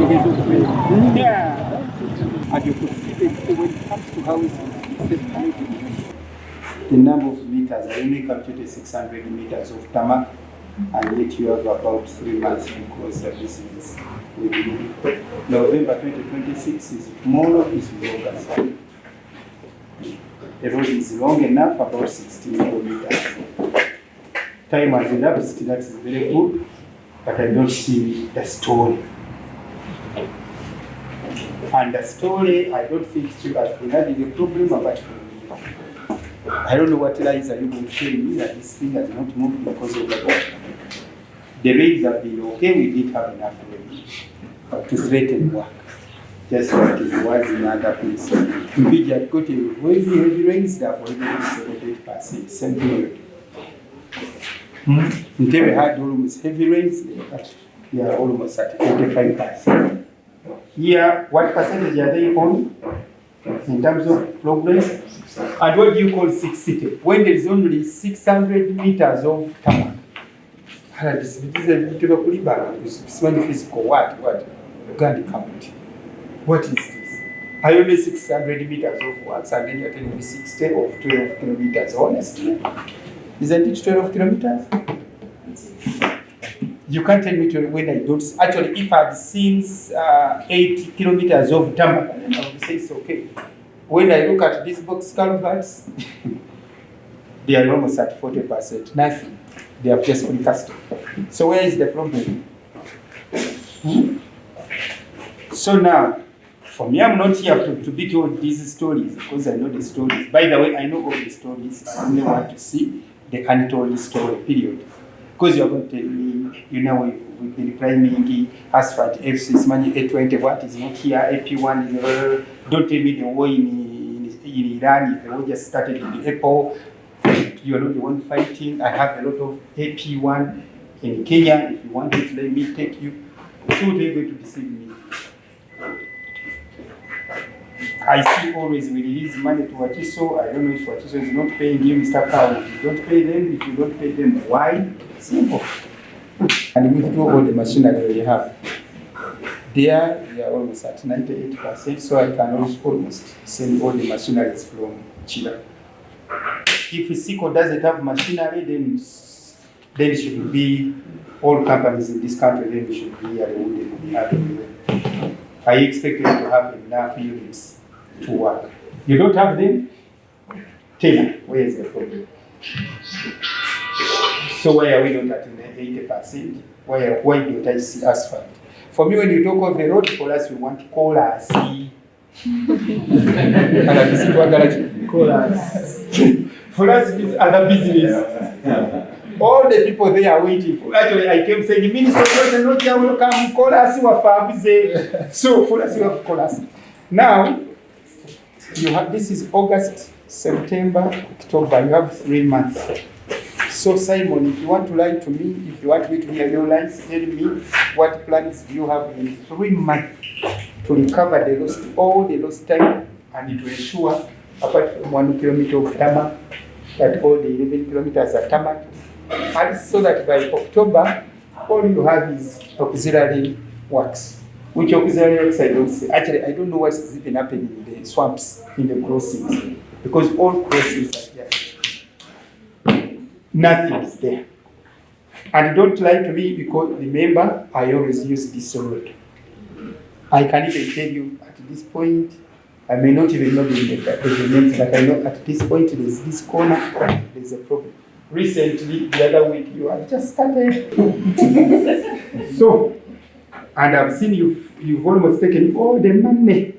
Yeah. And you could see that when it comes to housing, the number of meters, I only calculated 600 meters of tarmac, and yet you have about 3 months to close the business. November 2026 is tomorrow, is August. The road is long enough, about 16 kilometers. Time has elapsed, that is very good, but I don't see the story. And the story, I don't think you has been having a problem apart from me. I don't know what lies are you going to tell me that this thing has not moved because of the water. The rains have been okay, we didn't have enough rain to threaten work. Just like it was in other places. We had got heavy rains that were even 78%, same period. Until we had almost heavy rains, we are almost at 85%. Here, what percentage are they on in terms of progress? And what do you call 660? When there is only 600 meters of tarmac. This is physical. What? Uganda County. What is this? I only 600 meters of works, and then you're telling me 60 or 12 kilometers. Honestly, isn't it 12 kilometers? You can't tell me to when I don't. Actually, if I've seen 8 kilometers of tarmac, I would say it's okay. When I look at these box culverts, they are almost at 40%. Nothing. They have just been cast. So where is the problem? So now, for me, I'm not here to be told these stories because I know the stories. By the way, I know all the stories. I only want to see the untold story, period. Because you're going to tell me, we've been climbing asphalt, FC, money, A20, what is not here, AP1 is don't tell me the war in Iran, if the war just started in April, you're not the one fighting. I have a lot of AP1 in Kenya. If you want it, let me take you. So they're going to deceive me. I see always we release money to Watiso. I don't know if Watiso is not paying you, Mr. Cow. If you don't pay them, if you don't pay them, why? Simple. And we do all the machinery we have. There, we are almost at 98%, so I can almost send all the machineries from Chile. If Siko doesn't have machinery, then it should be all companies in this country, then we should be at I expect them to have enough units to work. You don't have them? Tell me, where is the problem? So why are we not at 80%? Why don't I see asphalt? For me, when you talk of the road, for us, we want Kolaasi. Twagala Kolaasi. For us, it is other business. All the people there are waiting for. Actually, I came saying, Minister, not here, welcome, Kolaasi wafabize. So, for us, you have Kolaasi. Now, you have, this is August, September, October, you have 3 months. So, Simon, if you want to lie to me, if you want me to hear your lies, tell me what plans do you have in 3 months to recover all the lost time, and to ensure, apart from 1 kilometer of tarmac, that all the 11 kilometers are tarmac. And so that by October, all you have is auxiliary works. Which auxiliary works I don't see. Actually, I don't know what's even happening in the swamps, in the crossings. Because all crossings are there. Nothing is there. And don't lie to me because remember, I always use this road. I can even tell you at this point, I may not even know the names, but I know at this point there's this corner, there's a problem. Recently, the other week, you have just started. So, and I've seen you've almost taken all the money.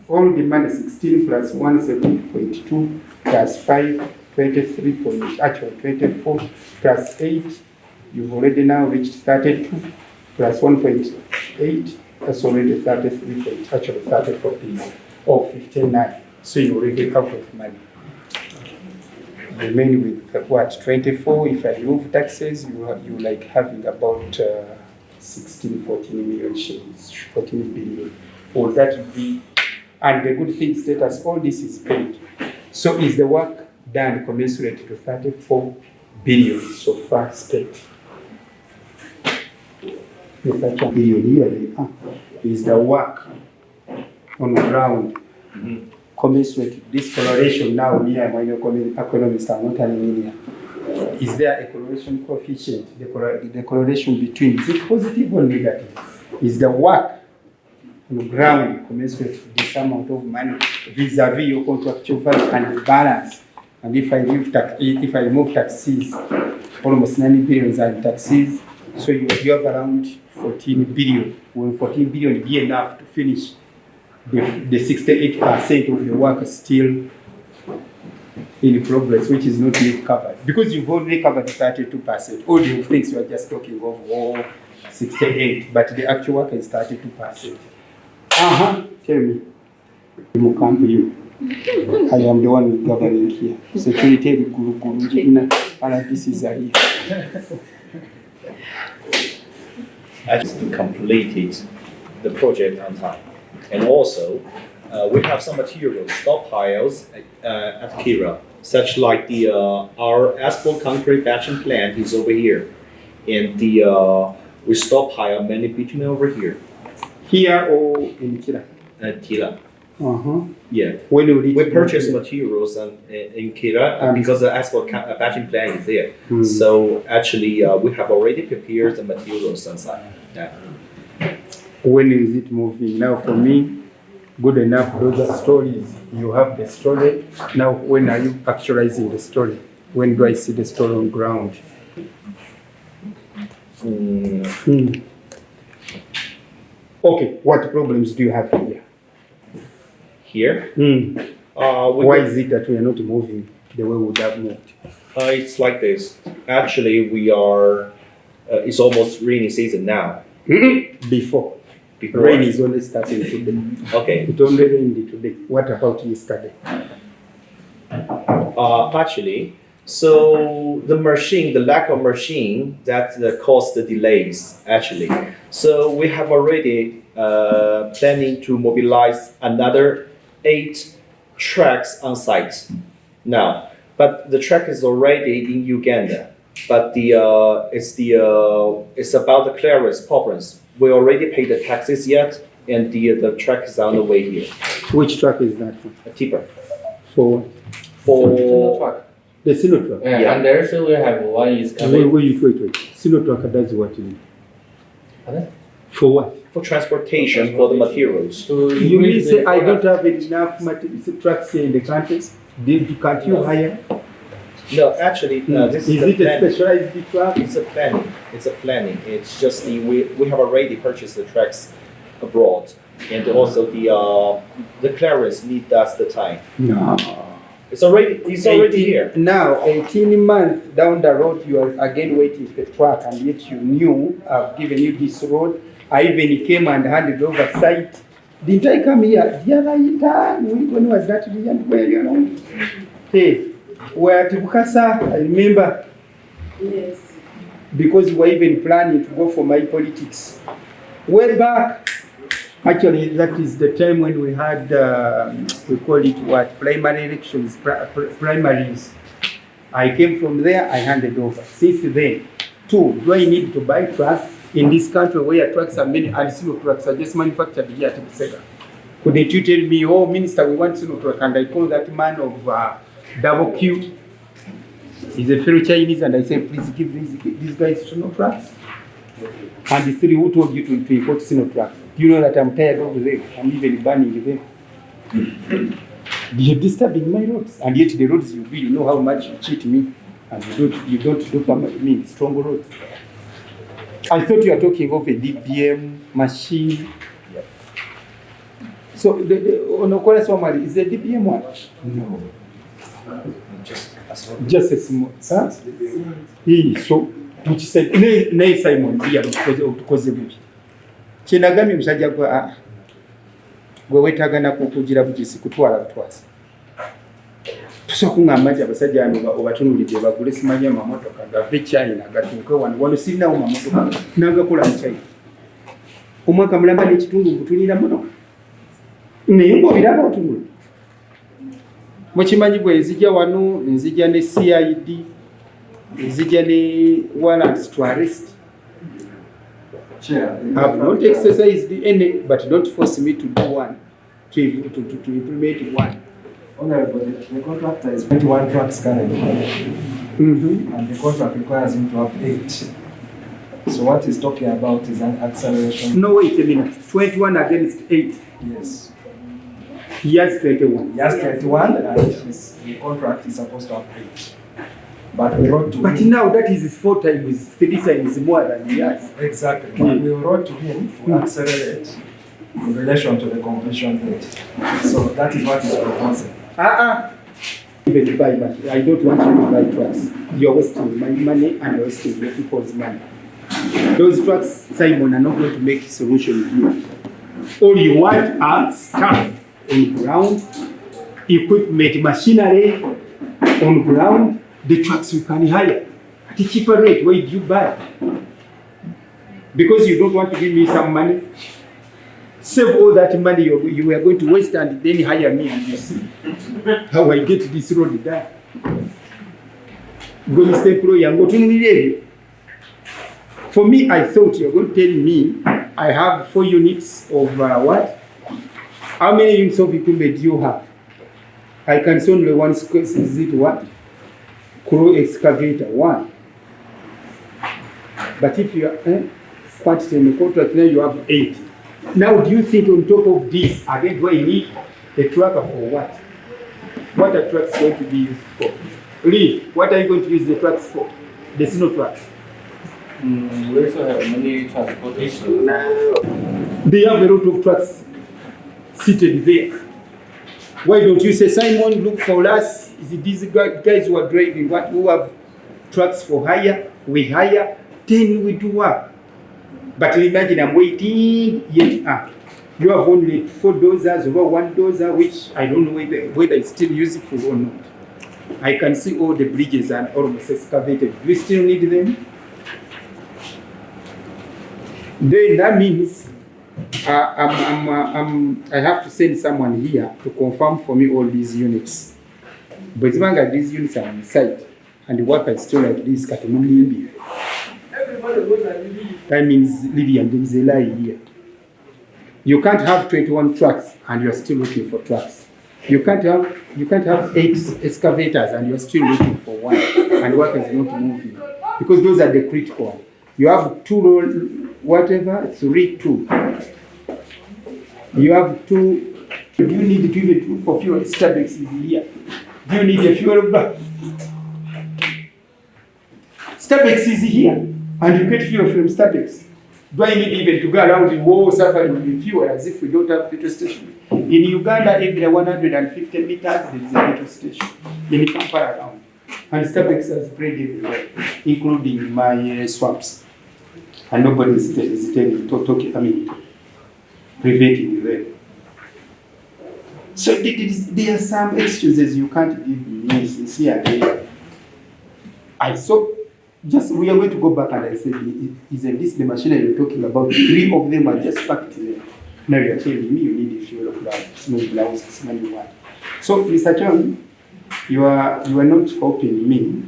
16 plus 1, 7.2 plus 5, 23. Actually 24 plus 8. You've already now reached 32 plus 1.8. That's already 33. Actually 34 or 59. So you're already out of money. Remain with what, 24? If I remove taxes, you like having about 14 million shillings, 14 billion. Or that would be, and the good thing status, all this is paid. So is the work done commensurate to 34 billion so far spent? The 34 billion yearly. is the work on the ground. Commensurate with this correlation now, me and my economists are not telling here. Is there a correlation coefficient? The correlation between, is it positive or negative? Is the work on the ground commensurate with this amount of money vis-a-vis your contractual value and the balance? And if I remove taxes, almost 90 billion are in taxes, so you have around 14 billion. Will 14 billion be enough to finish the 68% of the work still in progress, which is not yet covered? Because you've already covered 32%. All the things you are just talking of, 68, but the actual work is 32%. Tell me. You come to you. I am the one governing here. Security, Guru, this are here. Actually completed the project on time. And also, we have some material stockpiles at Kira, such like our asphalt concrete batching plant is over here. And we stockpile many bitumen over here. Here or in Kira? At Kira. Yeah. When we purchase materials in Kira because the asphalt batching plant is there. So actually, we have already prepared the materials inside. Yeah. When is it moving? Now for me, good enough, those are stories. You have the story. Now when are you actualizing the story? When do I see the story on ground? Okay, what problems do you have here? Here? Why is it that we are not moving the way we would have moved? It's like this. Actually, we are, it's almost rainy season now. Before. Rain is only starting today. Okay. It only rained today. What about yesterday? Actually, so the lack of machine, that caused the delays, actually. So we have already planning to mobilize another 8 trucks on site now. But the truck is already in Uganda. But it's about the clearance problems. We already paid the taxes yet, and the truck is on the way here. Which truck is that one? A tipper. For what? For truck. The silo truck. Yeah, and there also we have one is coming. Wait. Silo truck does what you need? For what? For transportation for the materials. So You mean say I don't have enough trucks here in the country? Can't you hire? No, actually, this is it a specialized truck? It's a planning. It's a planning. It's just we have already purchased the trucks abroad, and also the clearance need us the time. No. It's already here. Now, 18 months down the road, you are again waiting for the truck, and yet you knew I've given you this road. I even came and handed over site. Didn't I come here? The other time, when was that? Where you know? Hey. Where to Bukasa, I remember. Yes. Because we were even planning to go for my politics. Way back. Actually, that is the time when we had, we call it what? Primary elections, primaries. I came from there, I handed over. Since then, 2, do I need to buy trucks in this country where trucks are many and silo trucks are just manufactured here at Busega? Couldn't you tell me, oh, Minister, we want silo truck, and I call that man of Double Q. He's a fellow Chinese, and I said, please give these guys sino trucks. And the 3 who told you to import sino trucks. Do you know that I'm tired of them? I'm even banning them. You're disturbing my roads, and yet the roads you build, you know how much you cheat me, and you don't do for me strong roads. I thought you were talking of a DBM machine. Yes. So the Onokola Somali is a DBM one? No. Just a small. Huh? So, which said, nay Simon, because of it. Chinagami msajja gwa gwe wetagana kukugira bujisi kutwala butwasi. Tusokunga amaji abasajja ano obatunulidde bagule simanya amamotoka gave China gatuuke wano sirinawo mamotoka n'agakola mu China. Omwaka mulamba n'ekitundu mbutulira muno. Naye ng'obiraba otunula. Mukimanyi bwe nzija wano nzija ne CID nzija ne warrants to arrest. Chair, I've not exercised any, but don't force me to do one, to implement one. Honorable, the contractor is 21 trucks currently, and the contract requires him to have 8. So what he's talking about is an acceleration. No, wait a minute. 21 against 8. Yes. He has 21. He has 21, and the contract is supposed to have 8. But we wrote to But him. now that is 4 times, 3 times more than he has. Exactly. But we wrote to him to accelerate in relation to the completion date. So that is what he's proposing. Even buy money. I don't want you to buy trucks. You're wasting my money and you're wasting the people's money. Those trucks, Simon, are not going to make a solution with you. All you want are stuff on ground, equipment, machinery on ground. The trucks you can hire at a cheaper rate. Why do you buy? Because you don't want to give me some money. Save all that money you were going to waste and then hire me, and you see how I get this road done. Go Mr. Employer, go to me. For me, I thought you were going to tell me I have 4 units of what? How many units of equipment do you have? I can see only one square. Is it what? Crow excavator 1. But if you are quantity in the contract, now you have 8. Now, do you think on top of this, again, do I need a tracker for what? What are trucks going to be used for? Lee, what are you going to use the trucks for? There's no trucks. We also have many transportation. They have a lot of trucks seated there. Why don't you say, Simon, look for us? Is it these guys who are driving what? Who have trucks for hire? We hire, then we do work. But imagine I'm waiting yet. You have only 4 dozers or 1 dozer, which I don't know whether it's still useful or not. I can see all the bridges are almost excavated. Do you still need them? Then that means I have to send someone here to confirm for me all these units. But as long as these units are on site and the work is still like this, that means Lydia, there is a lie here. You can't have 21 trucks and you're still looking for trucks. You can't have 8 excavators and you're still looking for 1, and work is not moving, because those are the critical ones. You have 2, whatever, 3, 2. You have 2. Do you need to give it for fuel? Starbucks is here. Do you need a fuel bag? Starbucks is here, and you get fuel from Starbucks. Do I need even to go around the world suffering with fuel as if we don't have petrol station? In Uganda, every 150 meters there is a petrol station. In Kampala around, and Starbucks has spread everywhere, including my swamps, and nobody is preventing them. So there are some excuses you can't give me sincerely. I saw. We are going to go back, and I said, isn't this the machine you're talking about? 3 of them are just packed there. Now you're telling me you need a fuel of that. It's no blouse, it's money one. So, Mr. John, you are not helping me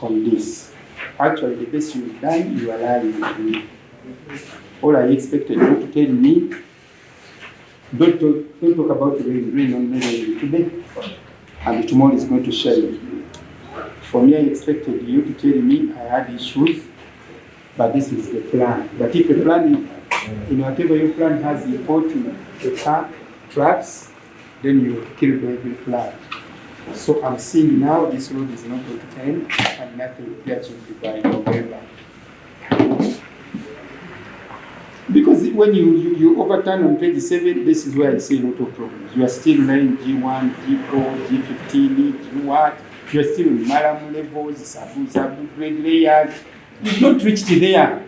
on this. Actually, the best you've done, you are lying with me. All I expected you to tell me, don't talk about the rain on me today, and tomorrow is going to shine. For me, I expected you to tell me I had issues, but this is the plan. But if the plan, in whatever your plan has importing the car, trucks, then you kill every plan. So I'm seeing now this road is not going to end, and nothing gets will be by November. Because when you overturn on page 7, this is where I see a lot of problems. You are still laying G1, G4, G15, G what? You are still in Maram levels, Sabu grade layers. You've not reached there.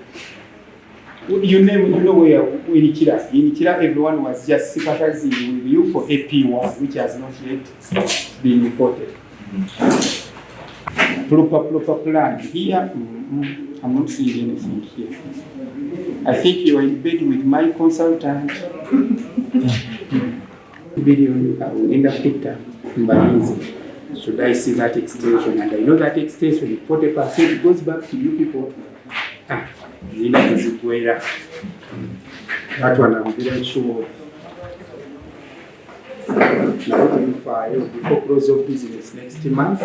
You know where in Kira, everyone was just sympathizing with you for AP1, which has not yet been reported. Proper plan. Here, I'm not seeing anything here. I think you are in bed with my consultant. Video in the picture. Should I see that extension? And I know that extension, 40% goes back to you people. zirina kuzigwera. That one I'm very sure. Before close of business next month,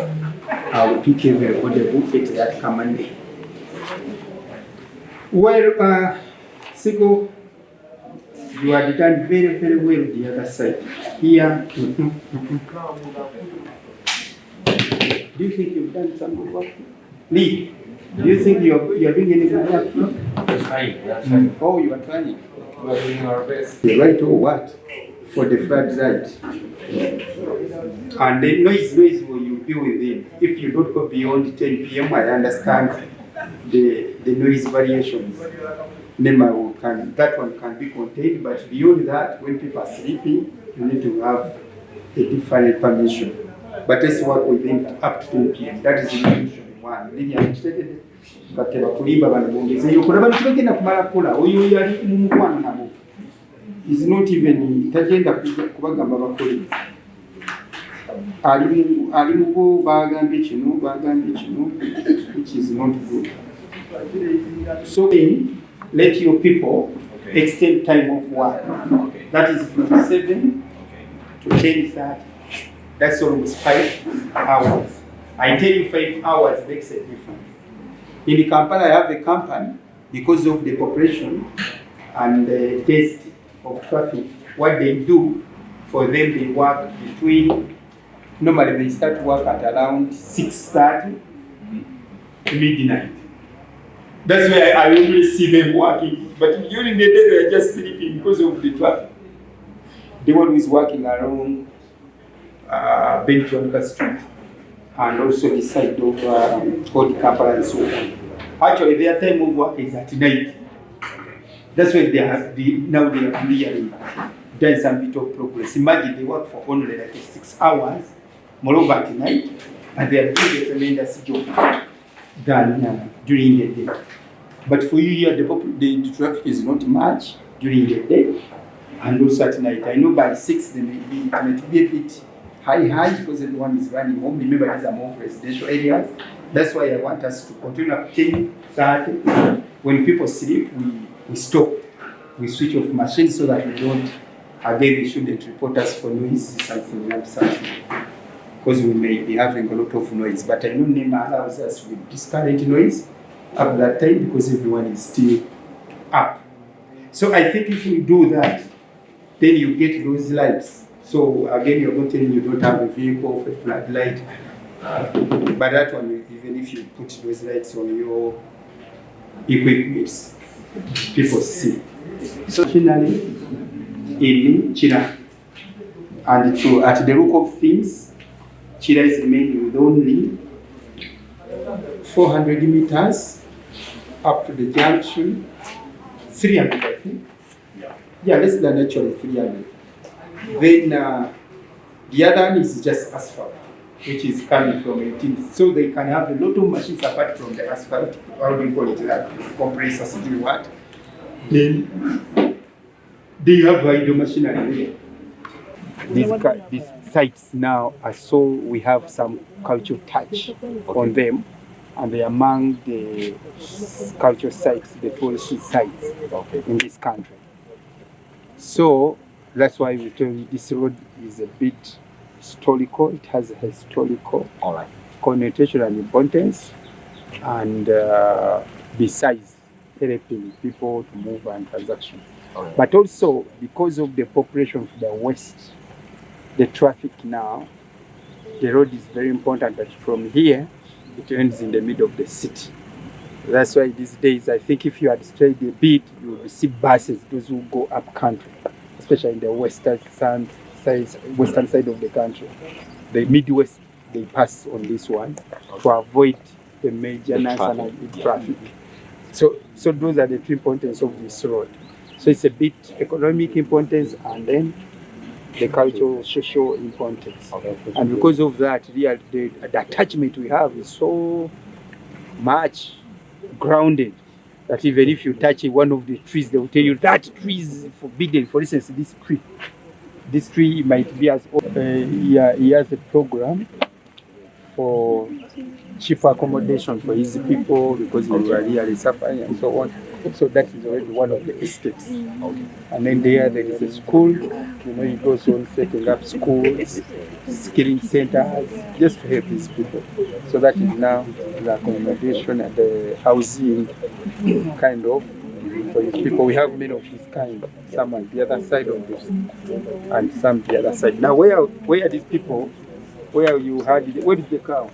I will pick everybody a book at that command. Well, Siko, you have done very, very well the other side. Here. Do you think you've done some good work? Lee, do you think you're doing any good work? We're trying. Oh, you are trying. We are doing our best. The right or what? For the flood right. And the noise will you deal with it. If you don't go beyond 10 p.m., I understand the noise variations. Then that one can be contained, but beyond that, when people are sleeping, you need to have a different permission. But let's work within up to 10 p.m. That is the usual one. Really understated. But kulimba banabongeza yokulaba ntugenda kumala kola oyo yali mumukwana nabo is not even tagenda kubagamba bakole ali mugo bagambye kino which is not good. So let your people extend time of work. That is from 7 to 10:30. That's almost 5 hours. I tell you 5 hours makes a difference. In Kampala, I have a company because of the population and the taste of traffic. What they do for them, they work between, normally they start work at around 6:30 to midnight. That's where I always see them working. But during the day, they are just sleeping because of the traffic. The one who is working around Benjamin Street and also the side of Old Kampala and so on. Actually, their time of work is at night. That's why now they have really done some bit of progress. Imagine they work for only like 6 hours, moreover at night, and they are doing a tremendous job than during the day. But for you here, the traffic is not much during the day and also at night. I know by 6 they might be a bit high because everyone is running home. Remember, these are more residential areas. That's why I want us to continue up 10:30. When people sleep, we stop. We switch off machines so that we don't, again, they shouldn't report us for noise, something like that. Because we may be having a lot of noise. But I know NEMA allows us with discourage noise at that time because everyone is still up. So I think if we do that, then you get those lights. So again, you're not telling you don't have a vehicle with a floodlight. But that one, even if you put those lights on your equipment, people see. So finally, in China, and at the look of things, China is remaining with only 400 meters up to the junction, 300 I think. Yeah, less than actually 300. Then the other one is just asphalt, which is coming from 18. So they can have a lot of machines apart from the asphalt. How do you call it? Like compressors, do what? Then they have hydro machinery there. These sites now are so we have some cultural touch on them, and they are among the cultural sites, the policy sites in this country. So that's why we tell you this road is a bit historical. It has a historical connotation and importance, and besides helping people to move and transaction. But also because of the population of the west, the traffic now, the road is very important that from here it ends in the middle of the city. That's why these days I think if you had strayed a bit, you will see buses, those who go up country, especially in the western side of the country. The Midwest, they pass on this one to avoid the major national traffic. So those are the three importance of this road. So it's a bit economic importance and then the cultural, social importance. And because of that, the attachment we have is so much grounded that even if you touch one of the trees, they will tell you that tree is forbidden. For instance, this tree might be as he has a program for cheaper accommodation for his people because they were really suffering and so on. So that is already one of the estates. And then there is a school. He goes on setting up schools, skilling centers, just to help these people. So that is now the accommodation and the housing kind of for these people. We have many of this kind. Some on the other side of this, and some the other side. Now, where are these people? Where you had it? Where is the cow?